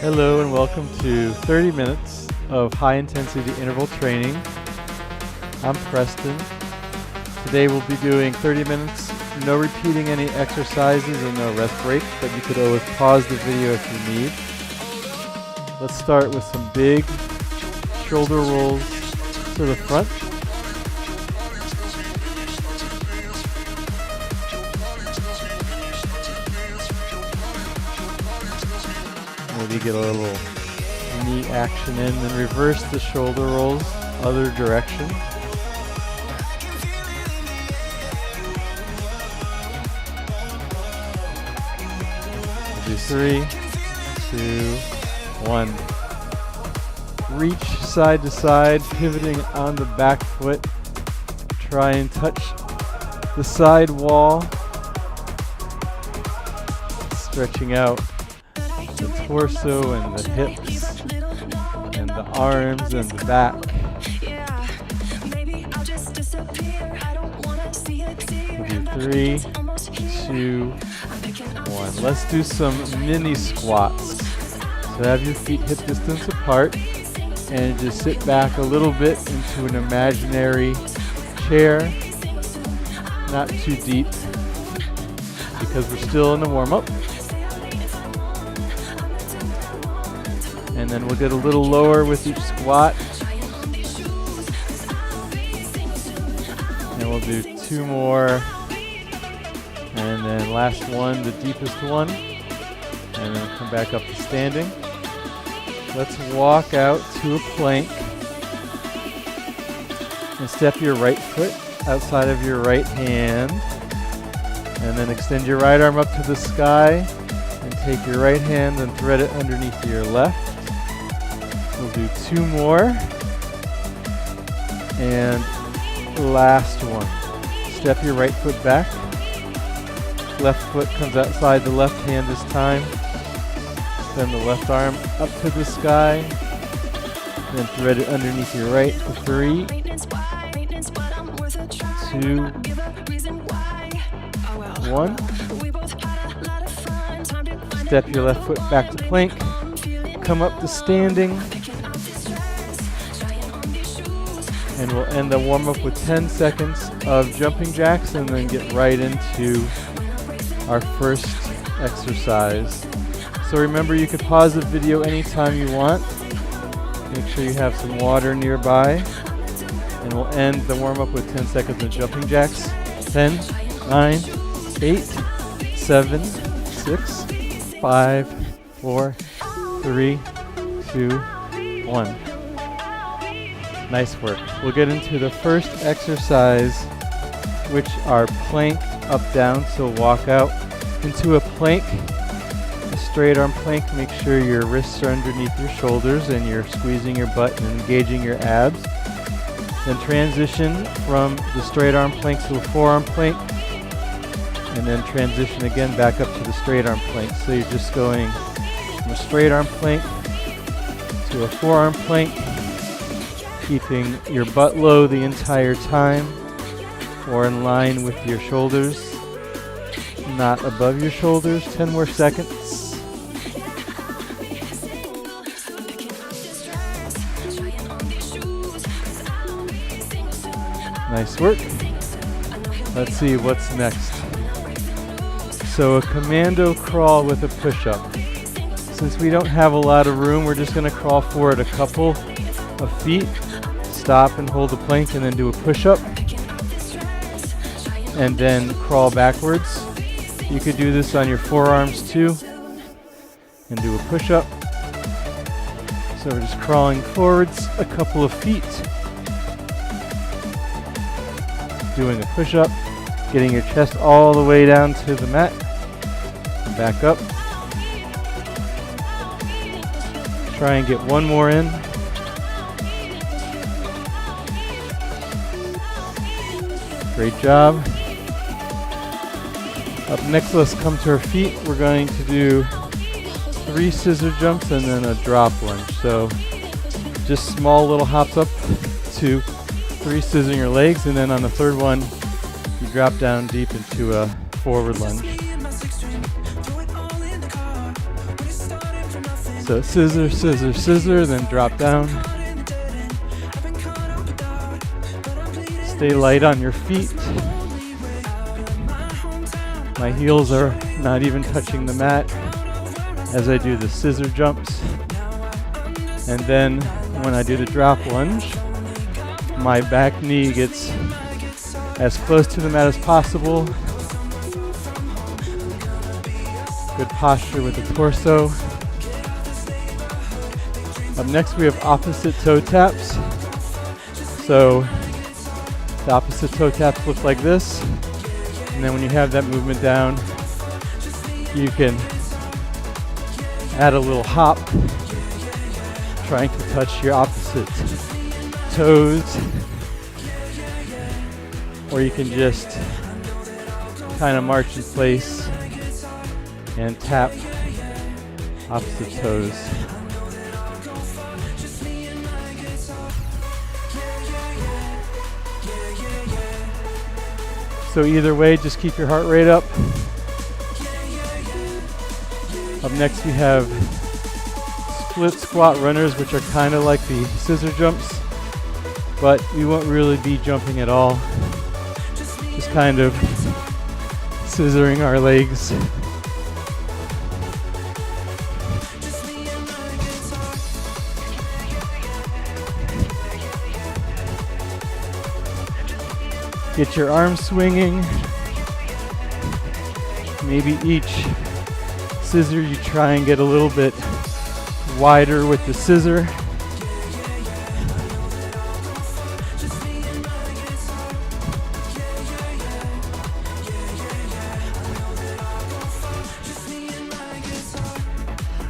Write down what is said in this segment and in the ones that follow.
Hello and welcome to 30 minutes of high intensity interval training. I'm Preston. Today we'll be doing 30 minutes, no repeating any exercises and no rest break, but you could always pause the video if you need. Let's start with some big shoulder rolls to the front. Maybe get a little knee action in, then reverse the shoulder rolls, other direction. We'll do 3, 2, 1. Reach side to side, pivoting on the back foot. Try and touch the side wall. Stretching out the torso and the hips and the arms and the back. We'll do 3, 2, 1. Let's do some mini squats. So have your feet hip distance apart and just sit back a little bit into an imaginary chair, not too deep because we're still in the warm-up. And then we'll get a little lower with each squat. And we'll do 2 more. And then last one, the deepest one. And then come back up to standing. Let's walk out to a plank. And step your right foot outside of your right hand. And then extend your right arm up to the sky. And take your right hand and thread it underneath your left. We'll do 2 more. And last one. Step your right foot back. Left foot comes outside the left hand this time. Extend the left arm up to the sky. Then thread it underneath your right for 3, 2, 1. Step your left foot back to plank. Come up to standing. And we'll end the warm-up with 10 seconds of jumping jacks and then get right into our first exercise. So remember, you could pause the video anytime you want. Make sure you have some water nearby. And we'll end the warm-up with 10 seconds of jumping jacks. 10, 9, 8, 7, 6, 5, 4, 3, 2, 1. Nice work. We'll get into the first exercise, which are plank up down. So walk out into a plank, a straight arm plank. Make sure your wrists are underneath your shoulders and you're squeezing your butt and engaging your abs. Then transition from the straight arm plank to a forearm plank, and then transition again back up to the straight arm plank. So you're just going from a straight arm plank to a forearm plank, keeping your butt low the entire time or in line with your shoulders, not above your shoulders. 10 more seconds. Nice work. Let's see what's next. So a commando crawl with a push-up. Since we don't have a lot of room, we're just going to crawl forward a couple of feet, stop and hold the plank, and then do a push-up, and then crawl backwards. You could do this on your forearms too, and do a push-up. So we're just crawling forwards a couple of feet, doing a push-up, getting your chest all the way down to the mat, and back up. Try and get one more in. Great job. Up next, let's come to our feet. We're going to do 3 scissor jumps and then a drop lunge. So just small little hops up to 3 scissoring your legs, and then on the third one, you drop down deep into a forward lunge. So scissor, scissor, scissor, then drop down. Stay light on your feet. My heels are not even touching the mat as I do the scissor jumps. And then when I do the drop lunge, my back knee gets as close to the mat as possible. Good posture with the torso. Up next we have opposite toe taps. So the opposite toe taps look like this. And then when you have that movement down, you can add a little hop, trying to touch your opposite toes. Or you can just kind of march in place and tap opposite toes. So either way, just keep your heart rate up. Up next we have split squat runners, which are kind of like the scissor jumps, but we won't really be jumping at all. Just kind of scissoring our legs. Get your arms swinging. Maybe each scissor you try and get a little bit wider with the scissor.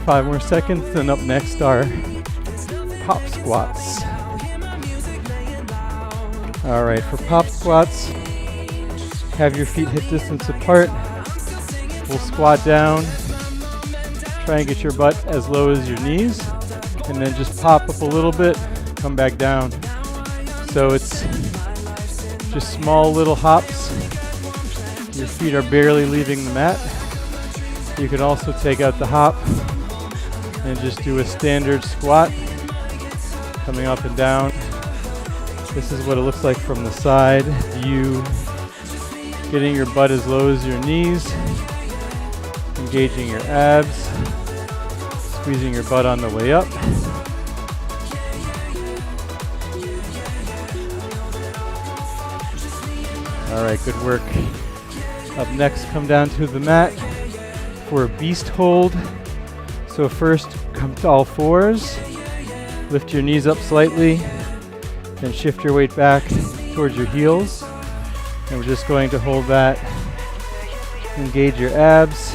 Five more seconds, and up next are pop squats. All right, for pop squats, have your feet hip distance apart. We'll squat down, try and get your butt as low as your knees, and then just pop up a little bit, come back down. So it's just small little hops. Your feet are barely leaving the mat. You can also take out the hop and just do a standard squat, coming up and down. This is what it looks like from the side. You getting your butt as low as your knees, engaging your abs, squeezing your butt on the way up. All right, good work. Up next, come down to the mat for a beast hold. So first, come to all fours, lift your knees up slightly, then shift your weight back towards your heels. And we're just going to hold that. Engage your abs.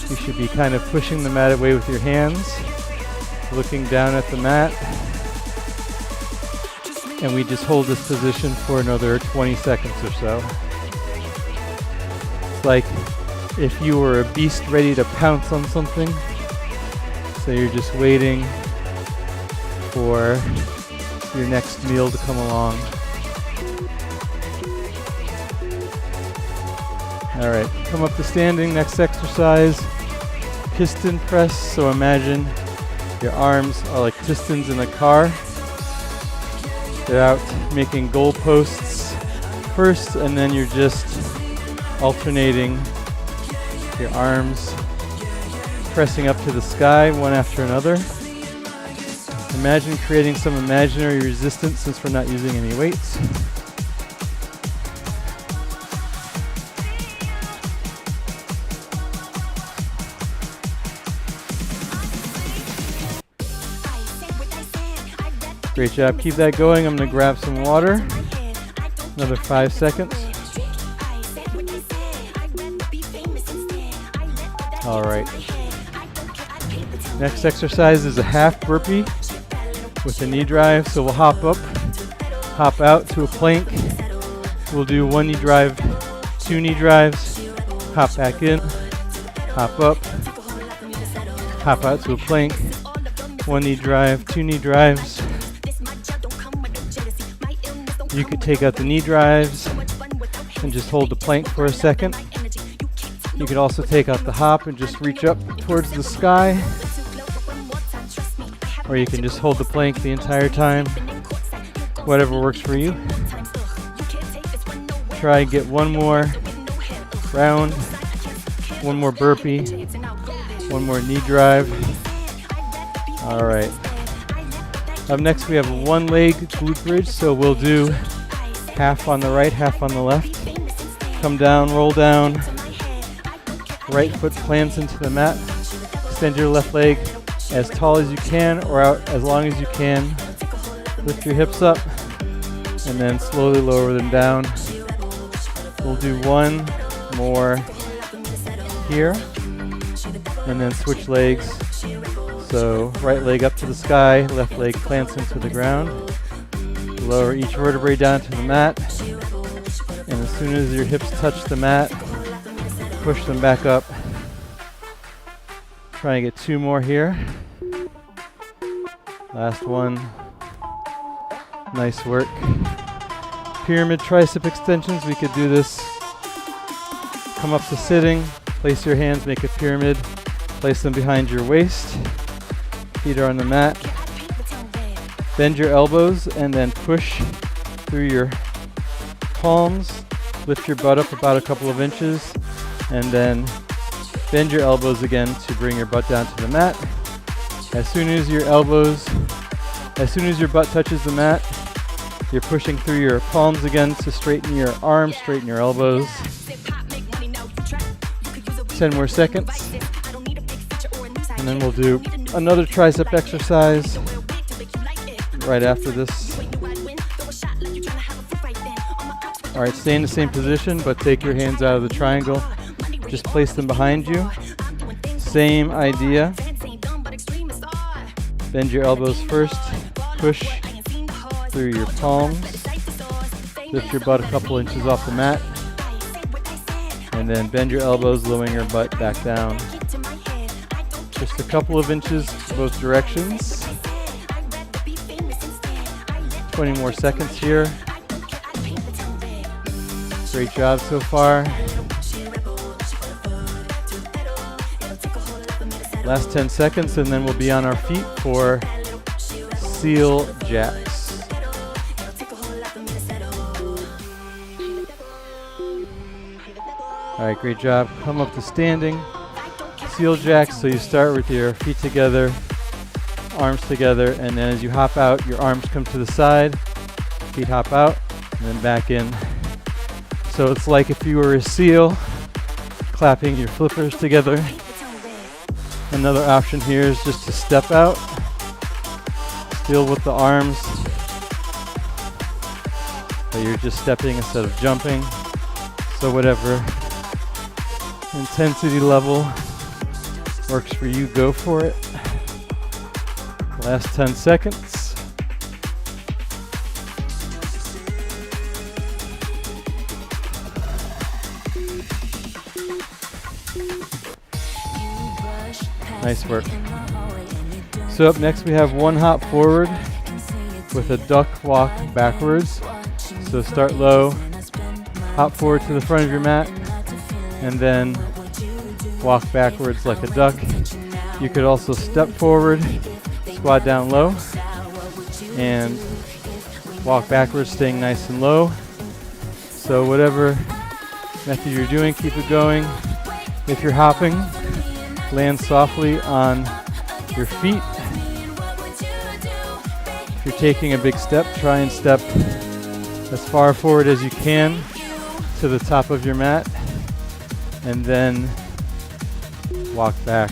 You should be kind of pushing the mat away with your hands, looking down at the mat. And we just hold this position for another 20 seconds or so. It's like if you were a beast ready to pounce on something. So you're just waiting for your next meal to come along. All right, come up to standing. Next exercise, piston press. So imagine your arms are like pistons in a car. They're out making goalposts first, and then you're just alternating your arms, pressing up to the sky one after another. Imagine creating some imaginary resistance since we're not using any weights. Great job, keep that going. I'm gonna grab some water. Another 5 seconds. All right. Next exercise is a half burpee with a knee drive. So we'll hop up, hop out to a plank. We'll do one knee drive, two knee drives, hop back in, hop up, hop out to a plank, one knee drive, two knee drives. You could take out the knee drives and just hold the plank for a second. You could also take out the hop and just reach up towards the sky. or you can just hold the plank the entire time, whatever works for you. Try and get one more round, one more burpee, one more knee drive. All right. Up next we have a one leg glute bridge, so we'll do half on the right, half on the left. Come down, roll down, right foot plants into the mat. Extend your left leg as tall as you can or out as long as you can. Lift your hips up and then slowly lower them down. We'll do one more here and then switch legs. So right leg up to the sky, left leg plants into the ground. Lower each vertebrae down to the mat. And as soon as your hips touch the mat, push them back up. Try and get two more here. Last one. Nice work. Pyramid tricep extensions. We could do this. Come up to sitting. Place your hands, make a pyramid. Place them behind your waist. Feet are on the mat. Bend your elbows and then push through your palms. Lift your butt up about a couple of inches and then bend your elbows again to bring your butt down to the mat. As soon as your butt touches the mat, you're pushing through your palms again to straighten your arms, straighten your elbows. 10 more seconds. And then we'll do another tricep exercise right after this. All right, stay in the same position, but take your hands out of the triangle. Just place them behind you. Same idea. Bend your elbows first. Push through your palms. Lift your butt a couple inches off the mat. And then bend your elbows, lowering your butt back down. Just a couple of inches both directions. 20 more seconds here. Great job so far. Last 10 seconds and then we'll be on our feet for seal jacks. All right, great job. Come up to standing. Seal jacks, so you start with your feet together, arms together, and then as you hop out, your arms come to the side, feet hop out, and then back in. So it's like if you were a seal, clapping your flippers together. Another option here is just to step out, still with the arms, but you're just stepping instead of jumping. So whatever intensity level works for you, go for it. Last 10 seconds. Nice work. So up next we have one hop forward with a duck walk backwards. So start low, hop forward to the front of your mat, and then walk backwards like a duck. You could also step forward, squat down low, and walk backwards, staying nice and low. So whatever method you're doing, keep it going. If you're hopping, land softly on your feet. If you're taking a big step, try and step as far forward as you can to the top of your mat, and then walk back.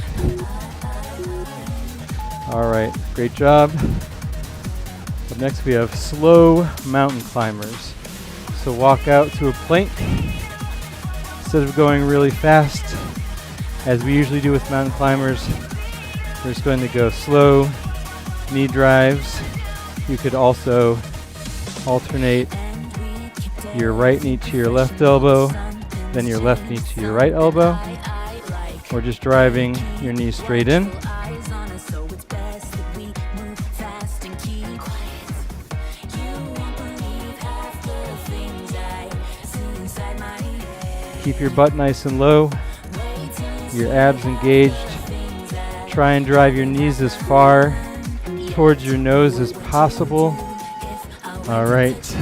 All right, great job. Up next we have slow mountain climbers. So walk out to a plank. Instead of going really fast, as we usually do with mountain climbers, we're just going to go slow, knee drives. You could also alternate your right knee to your left elbow, then your left knee to your right elbow, or just driving your knees straight in. Keep your butt nice and low, your abs engaged. Try and drive your knees as far towards your nose as possible. All right.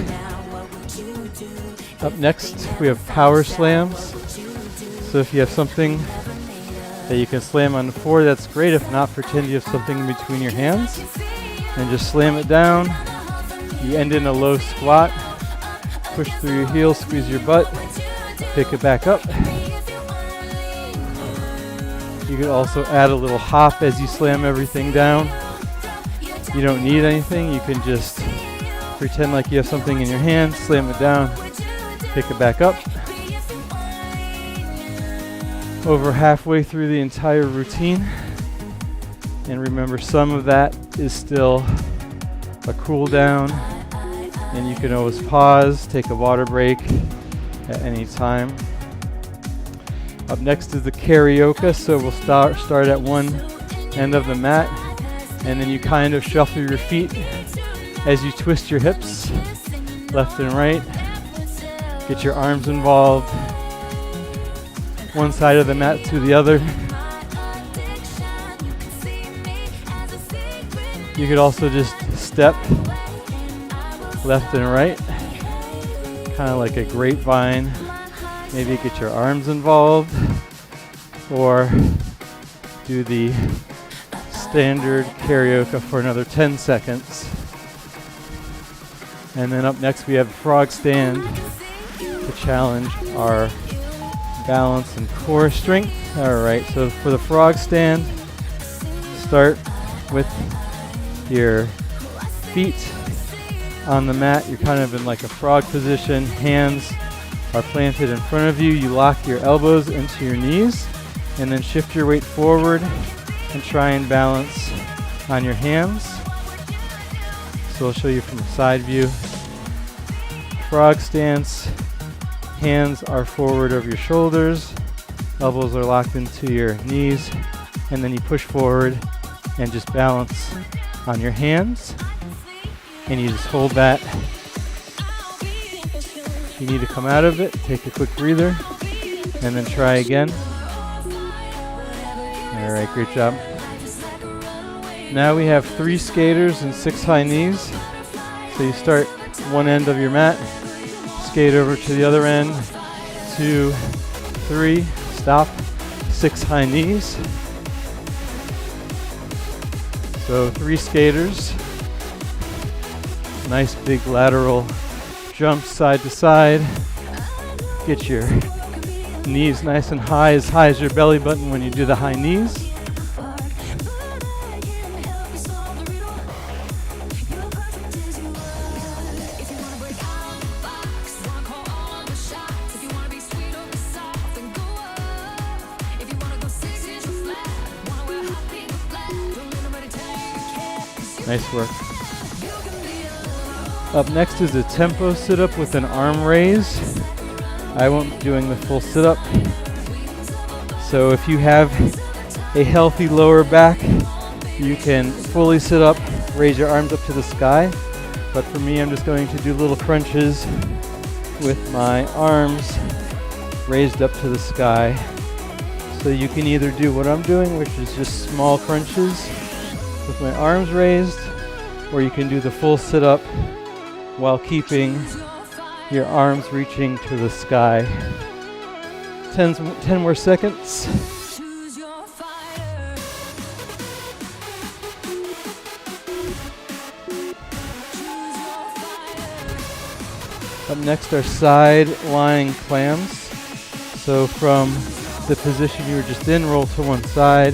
Up next, we have power slams. So if you have something that you can slam on the floor, that's great. If not, pretend you have something in between your hands and just slam it down. You end in a low squat. Push through your heels, squeeze your butt, pick it back up. You could also add a little hop as you slam everything down. You don't need anything. You can just pretend like you have something in your hand, slam it down, pick it back up. Over halfway through the entire routine. And remember, some of that is still a cool down, and you can always pause, take a water break at any time. Up next is the Carioca, so we'll start at one end of the mat, and then you kind of shuffle your feet as you twist your hips left and right. Get your arms involved, one side of the mat to the other. You could also just step left and right, kind of like a grapevine. Maybe get your arms involved, or do the standard Carioca for another 10 seconds. And then up next we have frog stand to challenge our balance and core strength. All right, so for the frog stand, start with your feet on the mat. You're kind of in like a frog position. Hands are planted in front of you. You lock your elbows into your knees and then shift your weight forward and try and balance on your hands. So I'll show you from the side view. Frog stance, hands are forward over your shoulders, elbows are locked into your knees, and then you push forward and just balance on your hands, and you just hold that. If you need to come out of it, take a quick breather, and then try again. All right, great job. Now we have 3 skaters and 6 high knees. So you start one end of your mat, skate over to the other end, 2, 3, stop, 6 high knees. So 3 skaters, nice big lateral jump side to side. Get your knees nice and high as your belly button when you do the high knees. Nice work. Up next is a tempo sit-up with an arm raise. I won't be doing the full sit-up. So if you have a healthy lower back, you can fully sit up, raise your arms up to the sky. But for me, I'm just going to do little crunches with my arms raised up to the sky. So you can either do what I'm doing, which is just small crunches with my arms raised, or you can do the full sit-up while keeping your arms reaching to the sky. 10 more seconds. Up next are side lying clams. So from the position you were just in, roll to one side.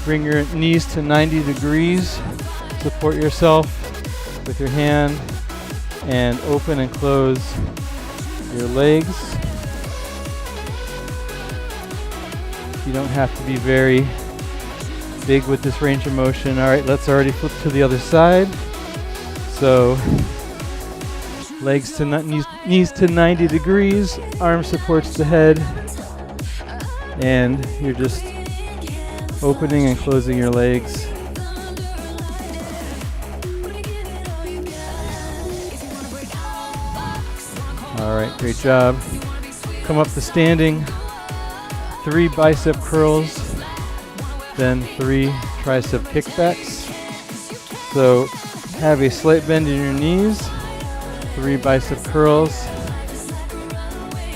Bring your knees to 90 degrees. Support yourself with your hand and open and close your legs. You don't have to be very big with this range of motion. All right, let's already flip to the other side. So legs to knees to 90 degrees, arm supports the head, and you're just opening and closing your legs. All right, great job. Come up to standing. 3 bicep curls then 3 tricep kickbacks. So have a slight bend in your knees, 3 bicep curls,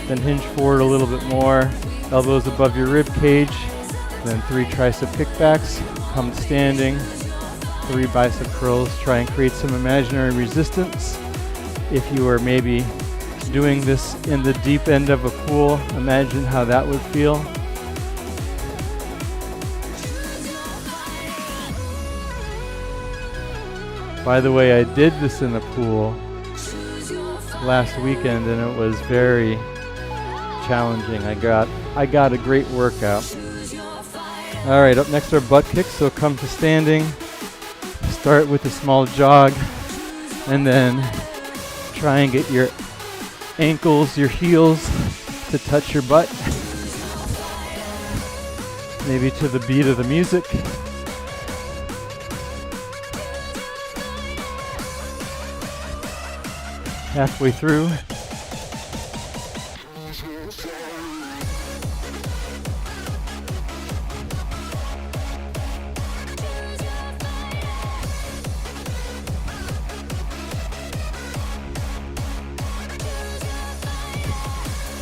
then hinge forward a little bit more, elbows above your rib cage, then 3 tricep kickbacks, come standing, 3 bicep curls. Try and create some imaginary resistance. If you are maybe doing this in the deep end of a pool, imagine how that would feel. By the way, I did this in the pool last weekend and it was very challenging. I got a great workout. All right, up next are butt kicks. So come to standing, start with a small jog, and then try and get your ankles, your heels to touch your butt. Maybe to the beat of the music. Halfway through.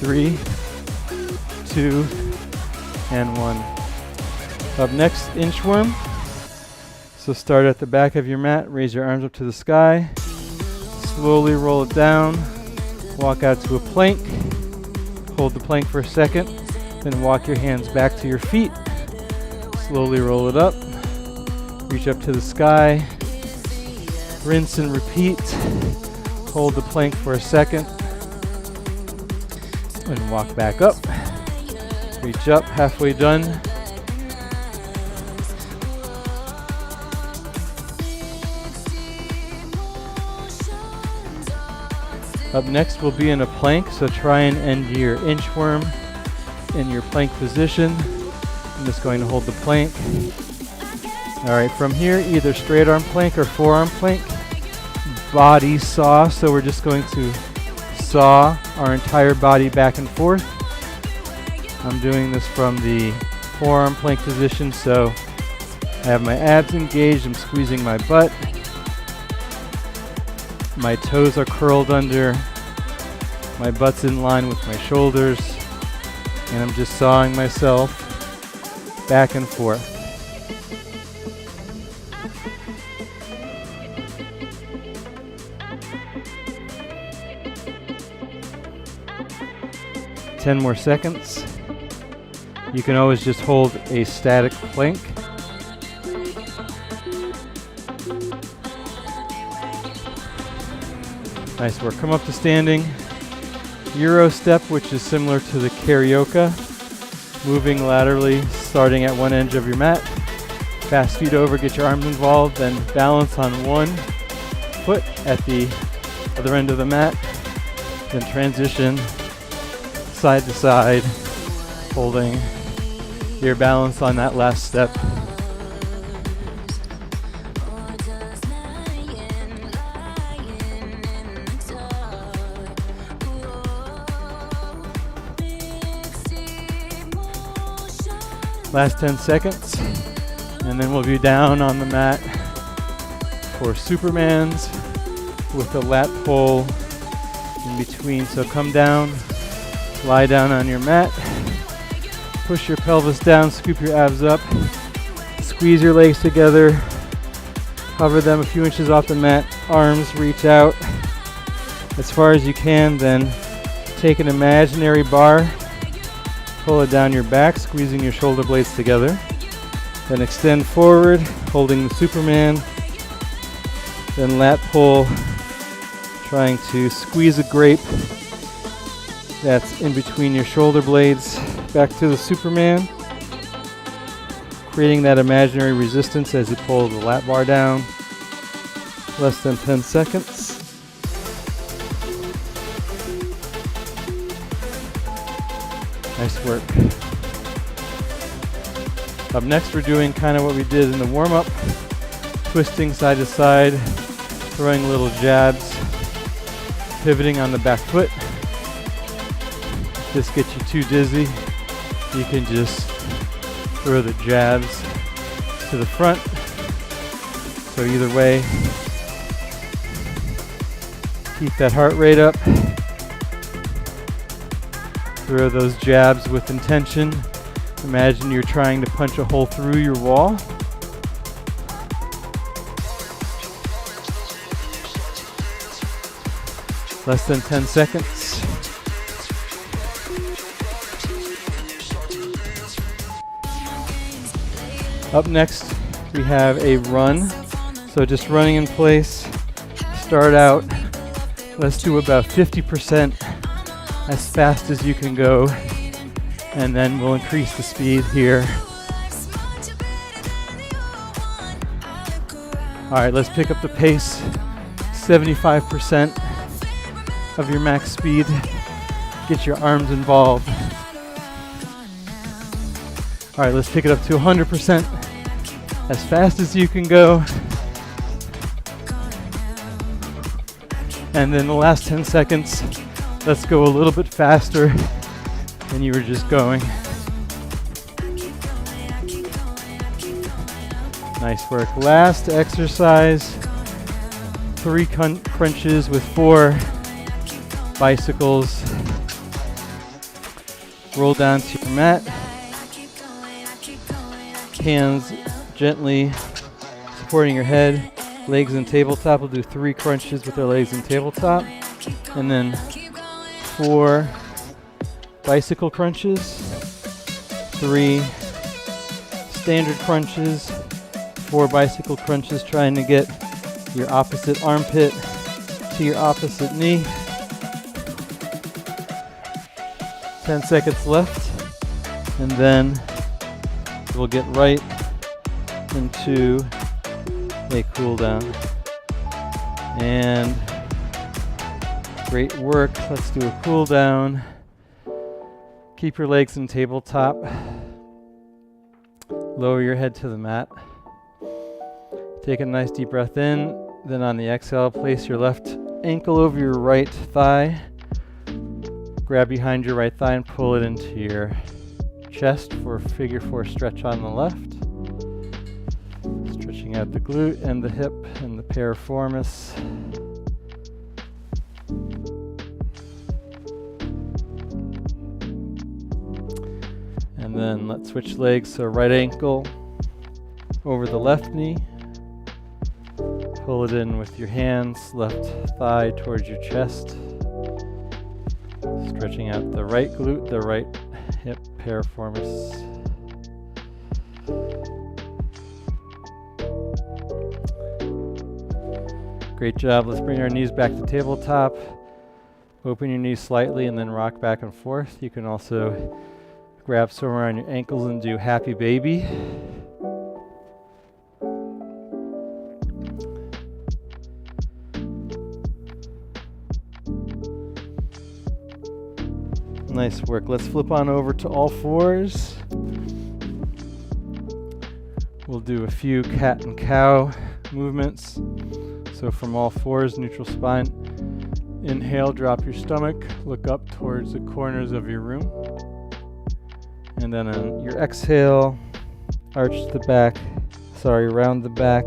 Three, 2, and 1. Up next, inchworm. So start at the back of your mat, raise your arms up to the sky, slowly roll it down, walk out to a plank, hold the plank for a second, then walk your hands back to your feet, slowly roll it up, reach up to the sky, rinse and repeat, hold the plank for a second, and walk back up, reach up, halfway done. Up next we'll be in a plank, so try and end your inchworm in your plank position. I'm just going to hold the plank. Alright, from here either straight arm plank or forearm plank. Body saw, so we're just going to saw our entire body back and forth. I'm doing this from the forearm plank position, so I have my abs engaged, I'm squeezing my butt. My toes are curled under, my butt's in line with my shoulders, and I'm just sawing myself back and forth. Ten more seconds. You can always just hold a static plank. Nice work. Come up to standing. Euro step, which is similar to the Carioca. Moving laterally, starting at one edge of your mat. Fast feet over, get your arms involved, then balance on one foot at the other end of the mat. Then transition side to side, holding your balance on that last step. Last 10 seconds, and then we'll be down on the mat for Supermans with the lat pull in between. So come down, lie down on your mat, push your pelvis down, scoop your abs up, squeeze your legs together, hover them a few inches off the mat, arms reach out as far as you can, then take an imaginary bar, pull it down your back, squeezing your shoulder blades together. Then extend forward, holding the Superman. Then lat pull, trying to squeeze a grape that's in between your shoulder blades. Back to the Superman, creating that imaginary resistance as you pull the lat bar down. Less than 10 seconds. Nice work. Up next, we're doing kind of what we did in the warm-up. Twisting side to side, throwing little jabs, pivoting on the back foot. If this gets you too dizzy, you can just throw the jabs to the front. So either way, keep that heart rate up. Throw those jabs with intention. Imagine you're trying to punch a hole through your wall. Less than 10 seconds. Up next, we have a run. So just running in place. Start out. Let's do about 50% as fast as you can go. And then we'll increase the speed here. All right, let's pick up the pace. 75% of your max speed. Get your arms involved. All right, let's pick it up to 100%. As fast as you can go. And then the last 10 seconds, let's go a little bit faster than you were just going. Nice work. Last exercise, 3 crunches with 4 bicycles. Roll down to your mat. Hands gently supporting your head, legs in tabletop. We'll do 3 crunches with our legs in tabletop, and then 4 bicycle crunches, 3 standard crunches, 4 bicycle crunches, trying to get your opposite armpit to your opposite knee. 10 seconds left, and then we'll get right into a cool down. And great work. Let's do a cool down. Keep your legs in tabletop. Lower your head to the mat. Take a nice deep breath in. Then on the exhale, place your left ankle over your right thigh. Grab behind your right thigh and pull it into your chest for a figure 4 stretch on the left. Stretching out the glute and the hip and the piriformis. And then let's switch legs. So right ankle over the left knee. Pull it in with your hands, left thigh towards your chest. Stretching out the right glute, the right hip piriformis. Great job. Let's bring our knees back to tabletop. Open your knees slightly and then rock back and forth. You can also grab somewhere on your ankles and do happy baby. Nice work. Let's flip on over to all fours. We'll do a few cat and cow movements. So from all fours, neutral spine. Inhale, drop your stomach, look up towards the corners of your room. And then on your exhale, arch the back, round the back,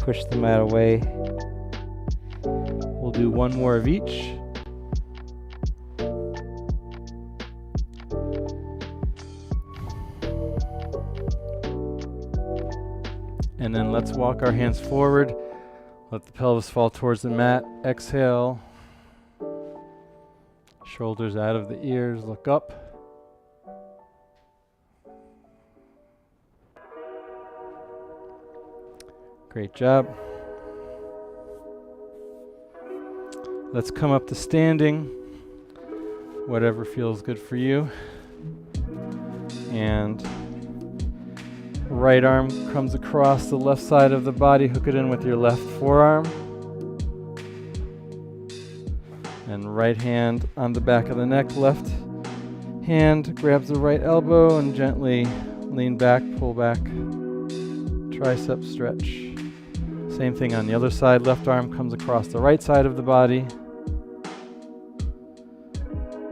push the mat away. We'll do one more of each. And then let's walk our hands forward. Let the pelvis fall towards the mat. Exhale. Shoulders out of the ears. Look up. Great job. Let's come up to standing. Whatever feels good for you. And right arm comes across the left side of the body. Hook it in with your left forearm. And right hand on the back of the neck. Left hand grabs the right elbow and gently lean back, pull back. Tricep stretch. Same thing on the other side. Left arm comes across the right side of the body.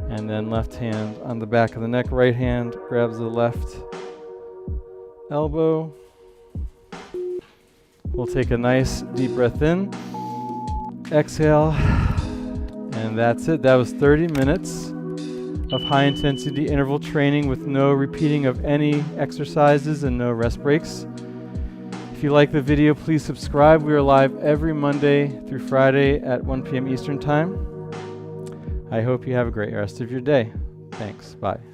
And then left hand on the back of the neck. Right hand grabs the left elbow. We'll take a nice deep breath in, exhale, and that's it. That was 30 minutes of high intensity interval training with no repeating of any exercises and no rest breaks. If you like the video, please subscribe. We are live every Monday through Friday at 1 p.m. Eastern Time. I hope you have a great rest of your day. Thanks. Bye.